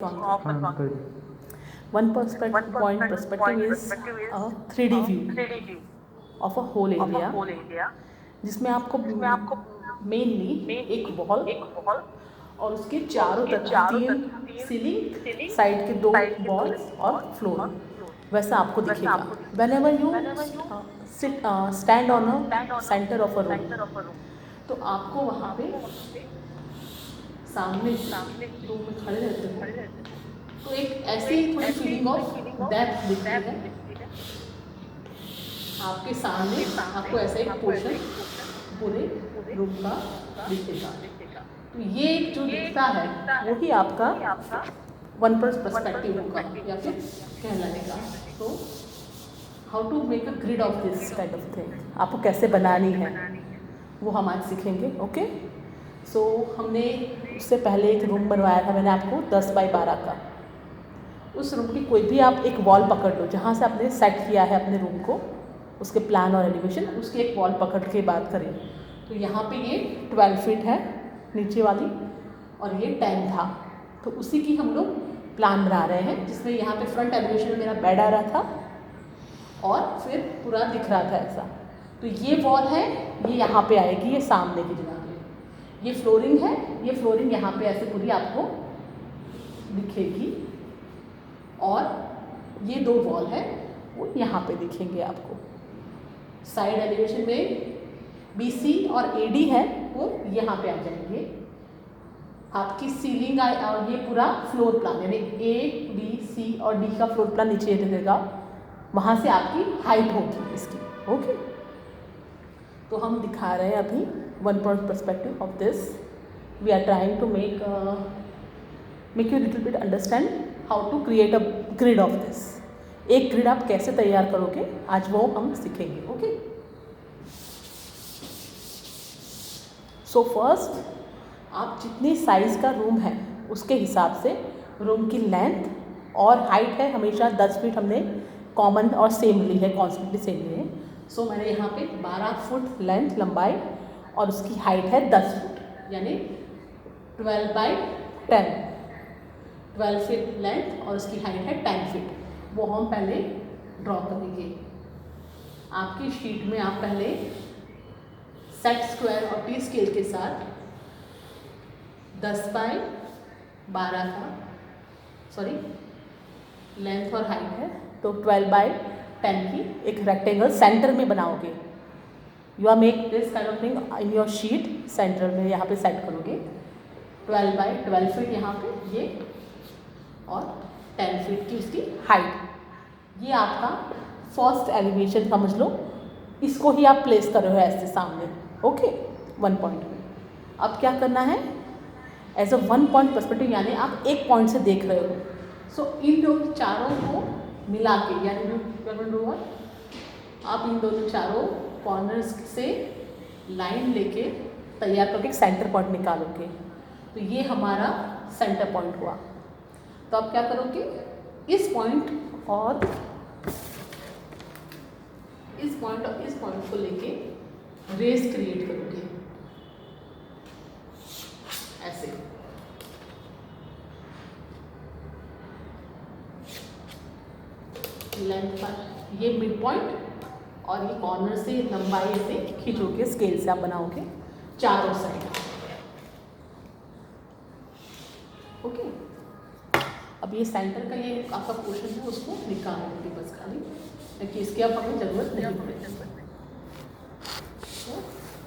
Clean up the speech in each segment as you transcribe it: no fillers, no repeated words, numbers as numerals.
हाँ कर दी। One point perspective is a 3D view of a whole area, जिसमें आपको मेनली एक वॉल और उसके चारों तरफ 3 सीलिंग, साइड के 2 वॉल्स और फ्लोर वैसा आपको दिखेगा। Whenever you stand on a center of a room, तो आपको वहाँ पे सामने रूम में खड़े रहते हो तो एक ऐसी थोड़ी फीलिंग ऑफ डेप्थ दिखती है। आपके सामने आपको ऐसा एक पोर्शन पूरे रूम का दिखेगा। तो ये जो दिखता है वो ही आपका वन पर्सपेक्टिव होगा या फिर कहलाएगा। तो how to make a grid of this kind of thing, आपको कैसे बनानी है वो हम आज सीखेंगे। ओके, सो हमने उससे पहले एक रूम बनवाया था मैंने आपको 10 बाई 12 का। उस रूम की कोई भी आप एक वॉल पकड़ लो जहाँ से आपने सेट किया है अपने रूम को, उसके प्लान और एलिवेशन, उसकी एक वॉल पकड़ के बात करें तो यहाँ पे ये 12 फीट है नीचे वाली और ये 10 था। तो उसी की हम लोग प्लान बना रहे हैं जिसमें यहाँ पे फ्रंट एलिवेशन में मेरा बेड आ रहा था और फिर पूरा दिख रहा था ऐसा। तो ये वॉल है, ये यहाँ पे आएगी, ये सामने की जगह पे। ये फ्लोरिंग है, ये फ्लोरिंग यहाँ पे ऐसे पूरी आपको दिखेगी और ये 2 वॉल है वो यहाँ पे दिखेंगे आपको। साइड एलिवेशन में BC और AD है वो यहाँ पे आ जाएंगे। आपकी सीलिंग और ये पूरा फ्लोर प्लान यानी A, B, C और D का फ्लोर प्लान नीचे रहेगा, वहाँ से आपकी हाइट होगी इसकी। ओके, तो हम दिखा रहे हैं अभी one point perspective of this. We are trying to make you little bit understand how to create a grid of this. एक ग्रिड आप कैसे तैयार करोगे आज वो हम सीखेंगे। ओके, सो फर्स्ट आप जितनी साइज़ का रूम है उसके हिसाब से रूम की लेंथ और हाइट है हमेशा 10 फीट हमने कॉमन और सेम ली है, कॉन्स्टेंटली सेम ली है। सो मैंने यहाँ पे 12 फुट लेंथ लंबाई और उसकी हाइट है 10 फुट यानी 12 बाई 10, 12 फीट लेंथ और उसकी हाइट है 10 फीट। वो हम पहले ड्रॉ करेंगे। आपकी शीट में आप पहले सेट स्क्वायर और टी स्केल के साथ 10 बाई 12 का लेंथ और हाइट है तो 12 बाई 10 की एक रेक्टेंगल सेंटर में बनाओगे। You are make this kind of thing in your sheet, centre में यहाँ पे सेट करोगे। 12 बाई 12 फीट यहाँ पे ये और 10 फीट की उसकी हाइट। ये आपका फर्स्ट एलिवेशन समझ लो, इसको ही आप प्लेस कर रहे हो ऐसे सामने। ओके, 1 पॉइंट में अब क्या करना है, एज अ 1 पॉइंट पर्सपेक्टिव यानी आप एक पॉइंट से देख रहे हो। सो इन दोनों चारों को मिला के यानी आप इन दोनों चारों कॉर्नर्स से लाइन लेके तैयार करके एक सेंटर पॉइंट निकालोगे। तो ये हमारा सेंटर पॉइंट हुआ। तो आप क्या करोगे, इस पॉइंट और इस पॉइंट को लेके रेस क्रिएट करोगे ऐसे। लेंथ पर ये मिड पॉइंट और ये कॉर्नर से लंबाई से खींचोगे, स्केल से आप बनाओगे चारों साइड। ओके, अब ये सेंटर का ये आपका पोर्शन है उसको निकालोगे बस खाली, क्योंकि इसकी अब हमें ज़रूरत नहीं पड़ेगी।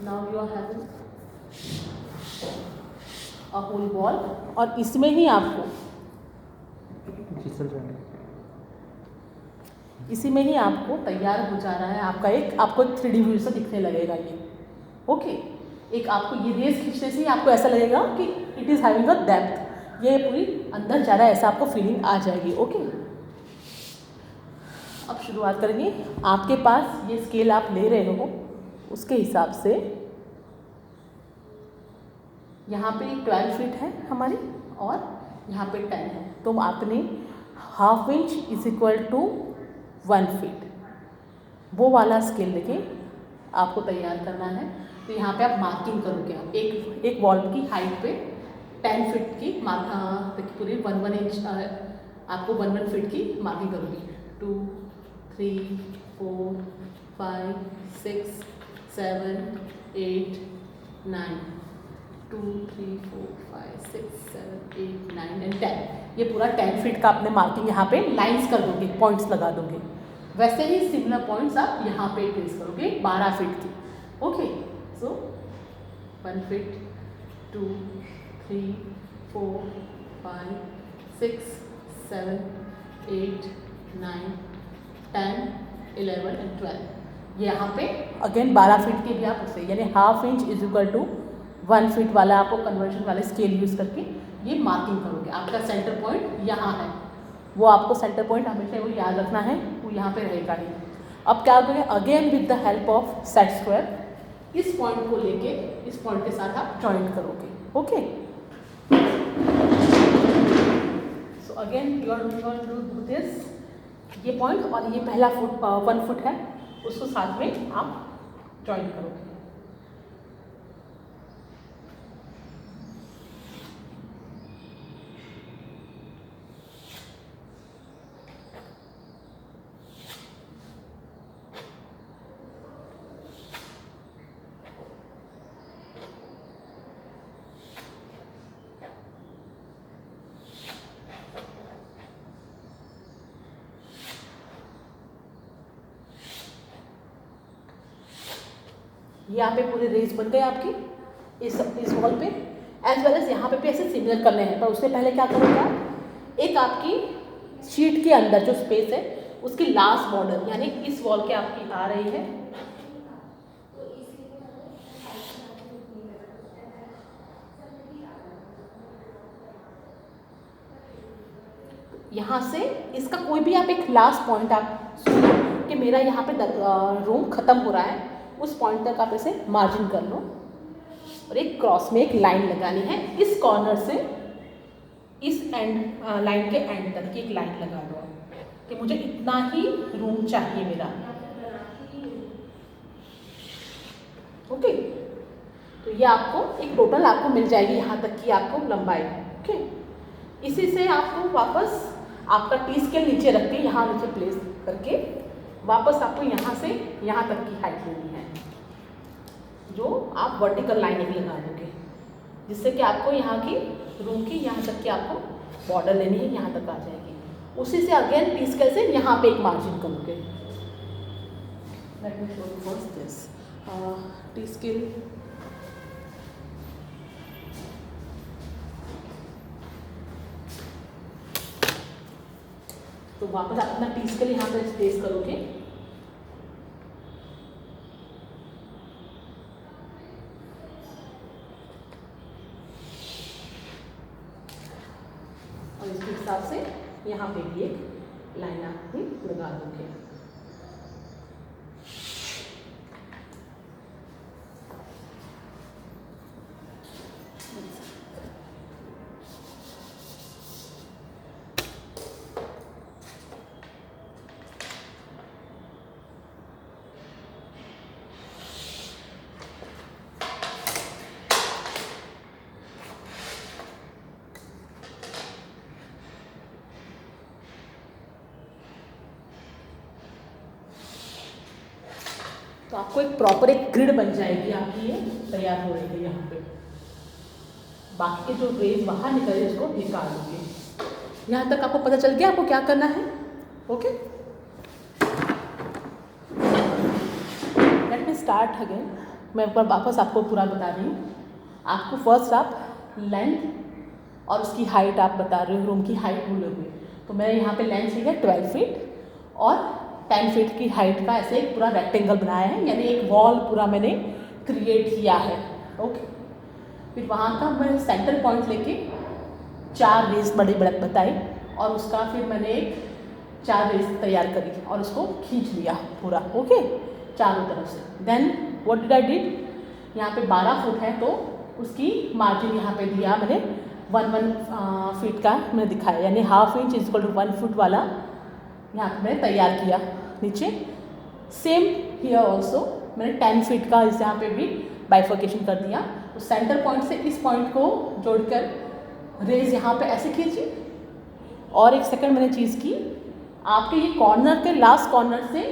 Now you are having a whole wall और इसमें ही आपको इसी में ही आपको तैयार हो जा रहा है आपका आपको एक 3D व्यू से दिखने लगेगा ये। ओके, एक आपको ये रेस खींचने से ही आपको ऐसा लगेगा कि it is having a depth, ये पूरी अंदर जा रहा है ऐसा आपको फीलिंग आ जाएगी। ओके, अब शुरुआत करेंगे। आपके पास ये स्केल आप ले रहे हो उसके हिसाब से यहाँ पे 12 फीट है हमारी और यहाँ पे 10 है, तो आपने ½ inch is equal to 1 feet वो वाला स्केल लेके आपको तैयार करना है। तो यहाँ पे आप मार्किंग करोगे, आप एक वॉल की हाइट पे 10 फीट की पूरी 1 इंच आपको 1 फीट की मार्किंग करूँगी। 2 3 4 5 6 7 8 9 2 3 4 5 6 7 8 9 एंड 10। ये पूरा 10 फीट का आपने मार्किंग यहाँ पे लाइंस कर दोगे, पॉइंट्स लगा दोगे। वैसे ही सिमिलर पॉइंट्स आप यहाँ पे ट्रेस करोगे 12 फीट की। Okay, so 1 feet 2 3 4 5 6 7 8 9 10 11 and 12। ये यहाँ पे अगेन 12 फीट के भी आप उसे यानी ½ inch is equal to 1 feet वाला आपको कन्वर्जन वाले स्केल यूज़ करके ये मार्किंग करोगे। आपका सेंटर पॉइंट यहाँ है, वो आपको सेंटर पॉइंट हमेशा वो याद रखना है, वो यहाँ पे रहेगा ही। अब क्या करोगे, again with the help of set square इस पॉइंट को लेके इस पॉइंट के साथ आप जॉइंट करोगे। Okay, so again you are do this, ये पॉइंट और ये पहला 1 फुट है, उसको साथ में आप जॉइंट करोगे। यहाँ पे पूरे रेज बन गए आपकी इस वॉल पे, एज वेल एज यहाँ पे भी ऐसे सिमिलर करने हैं। पर उससे पहले क्या करोगे आप, एक आपकी शीट के अंदर जो स्पेस है उसकी लास्ट बॉर्डर यानी इस वॉल के आपकी आ रही है, यहाँ से इसका कोई भी आप एक लास्ट पॉइंट आप सुनो कि मेरा यहाँ पे रूम ख़त्म हो रहा है, उस पॉइंट तक आप इसे मार्जिन कर लो और एक क्रॉस में एक लाइन लगानी है। इस कॉर्नर से इस एंड लाइन के एंड तक की एक लाइन लगा दो कि मुझे इतना ही रूम चाहिए मेरा। ओके, तो ये आपको एक टोटल आपको मिल जाएगी यहाँ तक की आपको लंबाई। ओके, इसी से आपको वापस आपका टी स्केल नीचे रख के यहाँ नीचे प्लेस करके वापस आपको यहाँ से यहाँ तक की हाइट लेनी है, जो आप वर्टिकल लाइन एक लगा दोगे, जिससे कि आपको यहाँ की रूम की यहाँ तक की आपको बॉर्डर लेनी है, यहाँ तक आ जाएगी। उसी से अगेन टी स्केल से यहाँ पे एक मार्जिन करोगे। Let me show you first this T scale. तो वापस आप अपना टी स्केल यहाँ पे प्लेस करोगे और इसके हिसाब से यहाँ पे भी एक लाइन आप भी लगा दोगे। तो आपको एक प्रॉपर एक ग्रिड बन जाएगी आपकी, ये तैयार हो रही है। यहाँ पे बाकी के जो रेज बाहर निकल रही है उसको निकाल दोगे। यहाँ तक आपको पता चल गया आपको क्या करना है। Okay, let me start again. मैं एक बार वापस आपको पूरा बता रही हूँ। आपको फर्स्ट आप लेंथ और उसकी हाइट आप बता रहे हो, रूम की हाइट बोले हुए, तो मैंने यहाँ पे लेंथ ली है 12 फीट और 10 फीट की हाइट का ऐसे एक पूरा रेक्टेंगल बनाया है, यानी एक वॉल पूरा मैंने क्रिएट किया है। ओके, फिर वहाँ का मैंने सेंटर पॉइंट लेके 4 रेस बड़ी बड़े बताई और उसका फिर मैंने एक 4 रेस तैयार करी और उसको खींच लिया पूरा। ओके, चारों तरफ से। Then what did I did, यहाँ पे 12 फुट है तो उसकी मार्जिन यहाँ पे दिया मैंने 1 फीट का मैंने दिखाया, यानी ½ inch is equal to 1 foot वाला यहाँ पे मैंने तैयार किया नीचे। सेम हियर ऑल्सो मैंने 10 फीट का इस यहाँ पे भी बाइफर्केशन कर दिया। तो सेंटर पॉइंट से इस पॉइंट को जोड़कर रेज यहाँ पे ऐसे खींचिए। और एक सेकंड मैंने चीज़ की, आपके ये कॉर्नर के लास्ट कॉर्नर से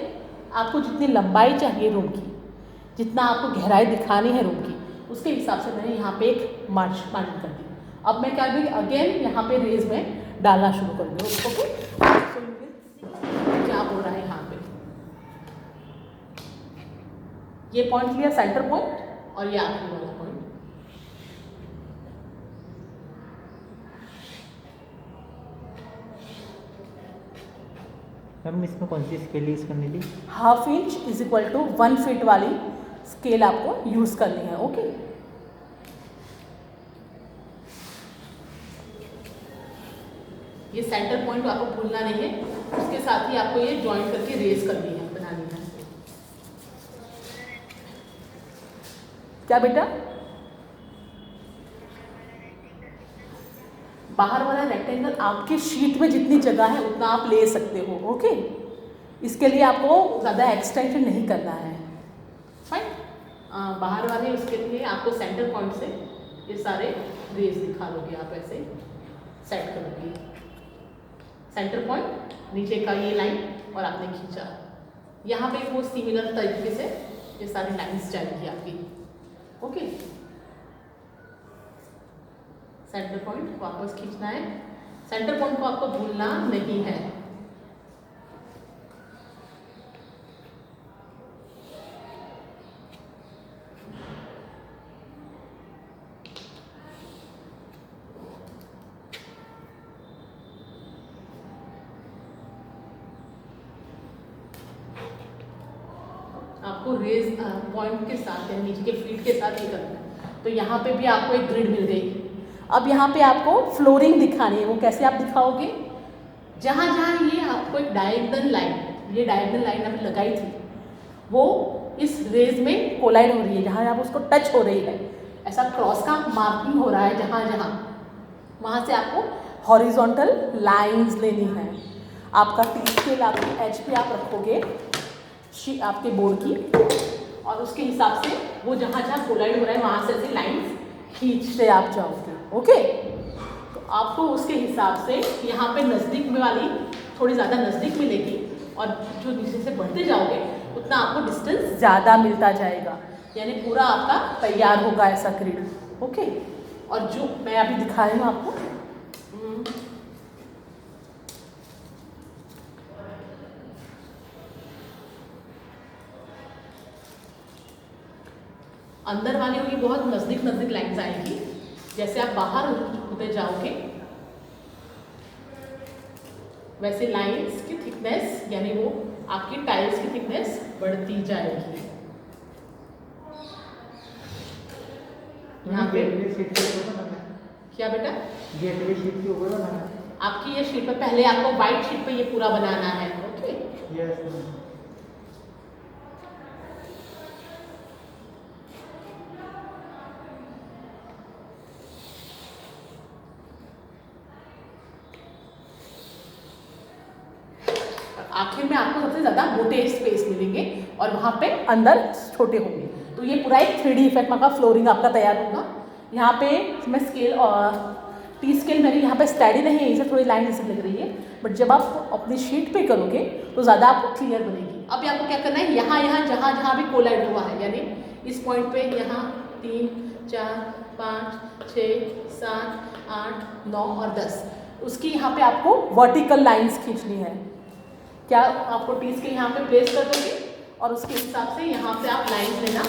आपको जितनी लंबाई चाहिए रूम की, जितना आपको गहराई दिखानी है रूम की, उसके हिसाब से मैंने यहाँ पे एक मार्जिन कर दी। अब मैं क्या करूँगी, अगेन यहाँ पे रेज में डालना शुरू करूँगी। ओके, क्या हो रहा है यहाँ पे, ये पॉइंट लिया सेंटर पॉइंट और ये आखिरी वाला पॉइंट। मैम इसमें कौन सी स्केल यूज़ करनी थी? 1/2 inch is equal to 1 feet वाली स्केल आपको यूज़ करनी है। ओके, ये सेंटर पॉइंट आपको भूलना नहीं है, उसके साथ ही आपको ये जॉइंट करके रेज करनी है, बनानी है। क्या बेटा, बाहर वाला रेक्टेंगल आपके शीट में जितनी जगह है उतना आप ले सकते हो। ओके, इसके लिए आपको ज़्यादा एक्सटेंशन नहीं करना है। फाइन, बाहर वाले उसके लिए आपको सेंटर पॉइंट से ये सारे रेज दिखा लोगे, आप ऐसे सेट करोगे। सेंटर पॉइंट, नीचे का ये लाइन और आपने खींचा, यहाँ पे वो सिमिलर तरीके से ये सारी लाइंस जाएगी आपकी। ओके, सेंटर पॉइंट वापस खींचना है, सेंटर पॉइंट को आपको भूलना नहीं है। आपको रेज पॉइंट के साथ या नीचे के फीट के साथ ये करना है। तो यहाँ पे भी आपको एक ग्रिड मिल गई। अब यहाँ पे आपको फ्लोरिंग दिखानी है, वो कैसे आप दिखाओगे, जहाँ जहाँ ये आपको एक डायगोनल लाइन, ये डायगोनल लाइन आपने लगाई थी, वो इस रेज में कोलाइड हो रही है, जहाँ आप उसको टच हो रही है, ऐसा क्रॉस का मार्किंग हो रहा है जहाँ जहाँ, वहाँ से आपको हॉरिजॉन्टल लाइंस लेनी है। आपका टी स्केल आपकी एच पे आप रखोगे आपके बोर्ड की, और उसके हिसाब से वो जहाँ जहाँ कोलाइड हो रहा है वहाँ से ऐसे लाइंस खींचते आप जाओगे। ओके, तो आपको उसके हिसाब से यहाँ पे नज़दीक में वाली थोड़ी ज़्यादा नज़दीक मिलेगी, और जो नीचे से बढ़ते जाओगे उतना आपको डिस्टेंस ज़्यादा मिलता जाएगा, यानी पूरा आपका तैयार होगा ऐसा ग्रिड। ओके, और जो मैं अभी दिखा रही हूँ आपको, अंदर वाली हुई बहुत नज़दीक नज़दीक लाइन्स आएंगी। जैसे आप बाहर होते जाओगे वैसे लाइंस की थिकनेस, यानी वो आपकी टाइल्स की थिकनेस बढ़ती जाएगी। यहाँ पे क्या बेटा, गेटवे शीट के ऊपर बनाना है आपकी ये शीट पे, पहले आपको वाइट शीट पे ये पूरा बनाना है। Okay, yes. आखिर में आपको सबसे ज़्यादा मोटे स्पेस मिलेंगे और वहाँ पे अंदर छोटे होंगे। तो ये पूरा एक 3D इफेक्ट का फ्लोरिंग आपका तैयार होगा। यहाँ पे मैं स्केल और टी स्केल मेरी यहाँ पे स्टडी नहीं है, इसे थोड़ी लाइन ऐसे लग रही है, बट जब आप अपनी शीट पे करोगे तो ज़्यादा आपको क्लियर बनेगी। अब आपको क्या करना है, यहाँ यहाँ जहाँ जहाँ भी कोलाइड हुआ है, यानी इस पॉइंट पे यहाँ 3, 4, 5, 6, 7, 8, 9 और 10, उसकी यहाँ पे आपको वर्टिकल लाइन्स खींचनी है। क्या आपको टी स्केल यहाँ पे प्लेस कर दोगे और उसके हिसाब से यहाँ से आप लाइन लेना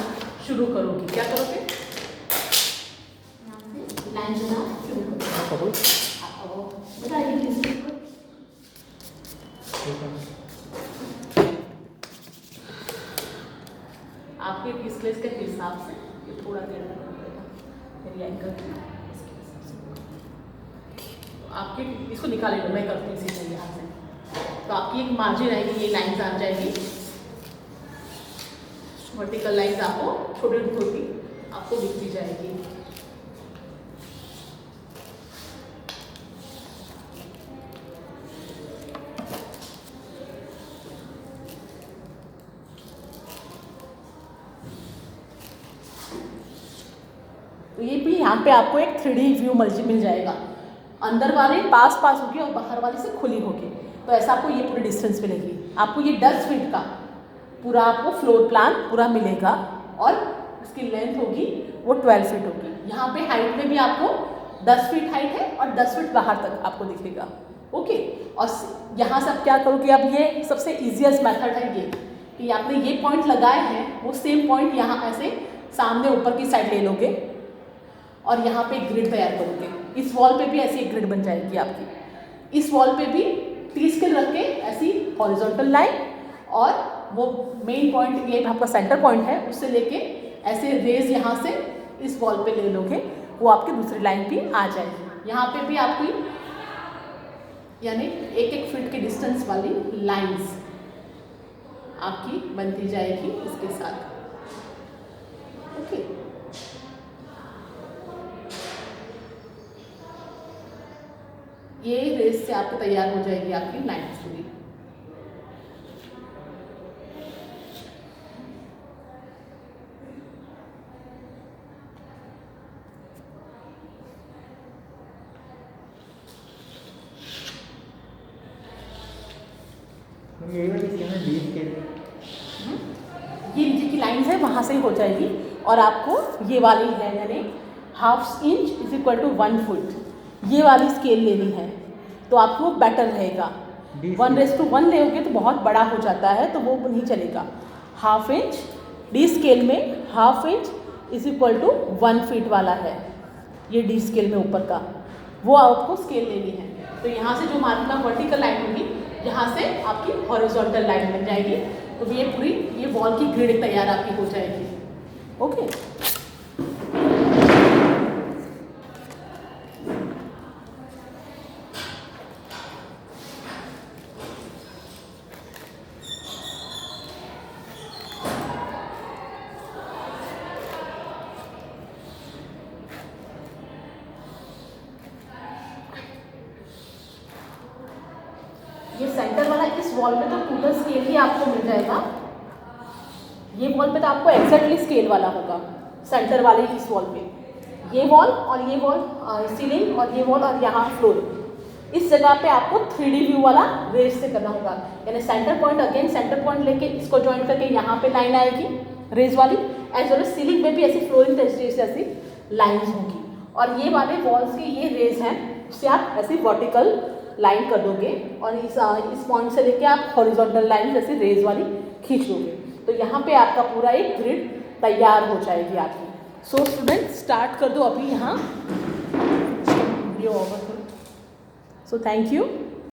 शुरू करोगे। क्या करोगे, लाइन लेना शुरू करोगे। आपके टी स्केल के हिसाब से ये थोड़ा देर लगना पड़ेगा मेरी एंकल के हिसाब से। आपके इसको निकालेंगे, मैं करती हूँ इसी से यहाँ से। तो आपकी एक मार्जिन आएगी, ये लाइन्स आ जाएगी, वर्टिकल लाइन्स आपको छोटी छोटी आपको दिखती जाएगी। तो ये भी यहाँ पे आपको एक 3D व्यू मिल जाएगा। अंदर वाले पास पास होगी और बाहर वाले से खुली होगी। तो ऐसा आपको ये पूरी डिस्टेंस मिलेगी। आपको ये 10 फीट का पूरा आपको फ्लोर प्लान पूरा मिलेगा और इसकी लेंथ होगी वो 12 फीट होगी। यहाँ पे हाइट में भी आपको 10 फीट हाइट है और 10 फीट बाहर तक आपको दिखेगा। ओके, और यहाँ से आप क्या करोगे, अब ये सबसे ईजिएस्ट मेथड है ये कि आपने ये पॉइंट लगाए हैं वो सेम पॉइंट यहाँ ऐसे सामने ऊपर की साइड ले लोगे और यहाँ पे ग्रिड तैयार करोगे। इस वॉल पे भी ऐसी एक ग्रिड बन जाएगी आपकी। इस वॉल पे भी 30 स्केल रख के ऐसी हॉरिजॉन्टल लाइन और वो मेन पॉइंट ये आपका सेंटर पॉइंट है उससे लेके ऐसे रेज यहाँ से इस वॉल पे ले लोगे, वो आपकी दूसरी लाइन भी आ जाएगी। यहाँ पे भी आपकी यानी 1-1 फीट की डिस्टेंस वाली लाइंस आपकी बनती जाएगी इसके साथ। ओके, ये रेस से आपको तैयार हो जाएगी आपकी लाइन पूरी। यही वाली स्केल में 20 स्केल ये नीचे की लाइन्स है वहाँ से ही हो जाएगी और आपको ये वाली है यानी ½ inch is equal to 1 foot ये वाली स्केल लेनी है तो आपको बेटर रहेगा। 1:1 लेोगे तो बहुत बड़ा हो जाता है तो वो नहीं चलेगा। ½ इंच डी स्केल में ½ inch is equal to 1 feet वाला है ये डी स्केल में ऊपर का, वो आपको स्केल लेनी है। तो यहाँ से जो हमारे पास वर्टिकल लाइन होगी यहाँ से आपकी हॉरिजॉन्टल लाइन बन जाएगी। तो ये पूरी ये वॉल की ग्रिड तैयार आपकी हो जाएगी। ओके, ये सेंटर वाला इस वॉल पे तो टोटल स्केल ही आपको मिल जाएगा। ये वॉल पे तो आपको एग्जैक्टली स्केल वाला होगा सेंटर वाले इस वॉल पे। ये वॉल और ये वॉल सीलिंग और ये वॉल और यहाँ फ्लोर, इस जगह पे आपको 3D व्यू वाला रेज से करना होगा। यानी centre point again centre point लेके इसको ज्वाइन करके यहाँ पे लाइन आएगी रेज वाली, एज वेल एज सीलिंग में भी ऐसी फ्लोरिंग टेक्सचर से ऐसी लाइन्स होगी। और ये वाले वॉल्स के ये रेज हैं उससे आप ऐसी वर्टिकल लाइन कर दोगे और इस पॉइंट से लेके आप हॉरिजॉन्टल लाइन जैसे रेज वाली खींच दोगे तो यहाँ पे आपका पूरा एक ग्रिड तैयार हो जाएगी आपकी। सो स्टूडेंट स्टार्ट कर दो अभी यहाँ वीडियो ओवर करो। So thank you.